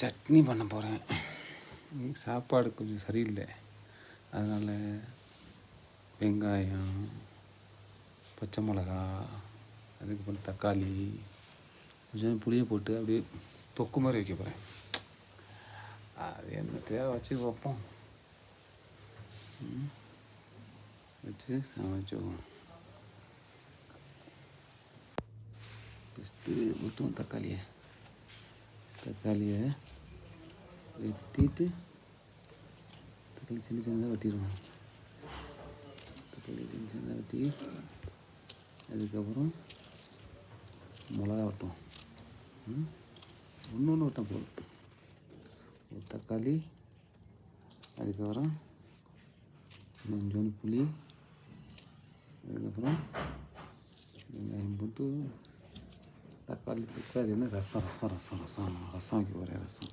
சட்னி பண்ண போகிறேன். சாப்பாடு கொஞ்சம் சரியில்லை, அதனால் வெங்காயம், பச்சை மிளகா, அதுக்கப்புறம் தக்காளி, கொஞ்சம் புளியை போட்டு அப்படியே தொக்கு மாதிரி வைக்க போகிறேன். அது என்ன தேவை வச்சு வைப்போம், வச்சு சமைச்சோம். ஃபஸ்ட்டு ஊற்றுவோம் தக்காளியை வெட்டிட்டு, தக்காளி சின்ன சின்னதாக வெட்டிடுவோம். தக்காளி சின்ன சின்னதாக வெட்டி அதுக்கப்புறம் மிளகா வெட்டுவோம். ஒன்று வெட்டால் போதும். ஒரு தக்காளி, அதுக்கப்புறம் கொஞ்சோண்டு புளி, அதுக்கப்புறம் வெங்காயம் போட்டு தக்காளி போட்டு அது என்ன ரசம் வைக்க போகிறேன். ரசம்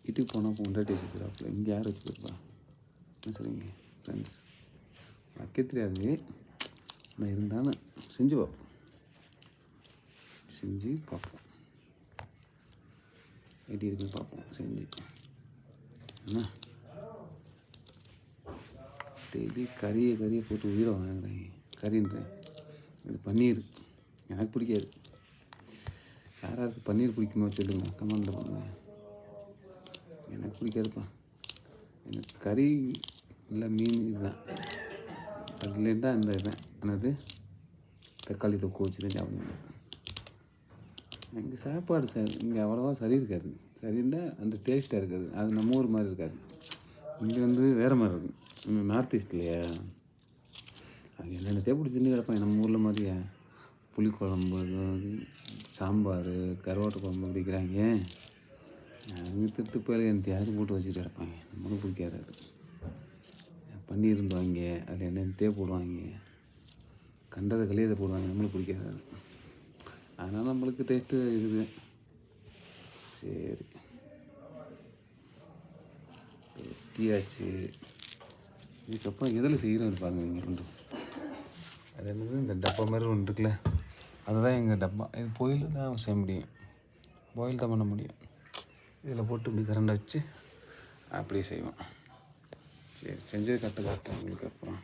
வீட்டுக்கு போனால் பொண்டாட்டி வச்சுக்கிறாப்புல, இங்கே யார் வச்சுருப்பா? என்ன சொல்றீங்க ஃப்ரெண்ட்ஸ்? வைக்க தெரியாது, நான் இருந்தாலும் செஞ்சு பார்ப்போம், எப்படி இருக்குன்னு பார்ப்போம் செஞ்சு. என்ன டெய்லி கறியை போட்டு உயிரை வாங்குறேன். கறின்றேன், இது பன்னீர் எனக்கு பிடிக்காது. யாராருக்கு பன்னீர் பிடிக்குமோ சொல்லுங்கள், கமெண்டில் பண்ணுங்கள். எனக்கு பிடிக்காதுப்பா. எனக்கு கறி இல்லை மீன் இதுதான். அது இல்லைன்னா இந்த இதுதான் என்னது தக்காளி தொக்கு வச்சு தான் சாப்பிடுவேன். இங்கே சாப்பாடு இங்கே அவ்வளோவா சரி இருக்காது. சரின்னா அந்த டேஸ்ட்டாக இருக்காது, அது நம்ம ஊர் மாதிரி இருக்காது. இங்கே வந்து வேறு மாதிரி இருக்கும். இங்கே நார்த் ஈஸ்ட் இல்லையா, அங்கே என்னென்னத்தையே பிடிச்சி தின்னு கிடப்பாங்க. நம்ம ஊரில் மாதிரியா புளிக்குழம்பு, சாம்பார், கருவாட்டு குழம்பு பிடிக்கிறாங்க. அங்கே திட்டு போய் என்னத்தையாச்சும் போட்டு வச்சுட்டு கிடப்பாங்க. நம்மளும் பிடிக்காது. அது பன்னீர் இருந்துவாங்க, அதில் என்னென்னத்தையே போடுவாங்க, கண்டதை கலியதை போடுவாங்க. நம்மளுக்கு பிடிக்காது அது. அதனால் நம்மளுக்கு டேஸ்ட்டு இருக்குது. சரி, வெட்டியாச்சு. இதுக்கப்புறம் எதில் செய்கிறோம் பாருங்கள். நீங்கள் ஒன்று அது என்னது, இந்த டப்பா மாதிரி ஒன்று இருக்குல்ல, அதுதான் எங்கள் டப்பா. இது பாயில் தான் செய்ய முடியும், பாயில் தான் பண்ண முடியும். இதில் போட்டு இப்படி கரண்டை வச்சு அப்படியே செய்வோம். சரி, செஞ்சது கரெக்டாக உங்களுக்கு. அப்புறம்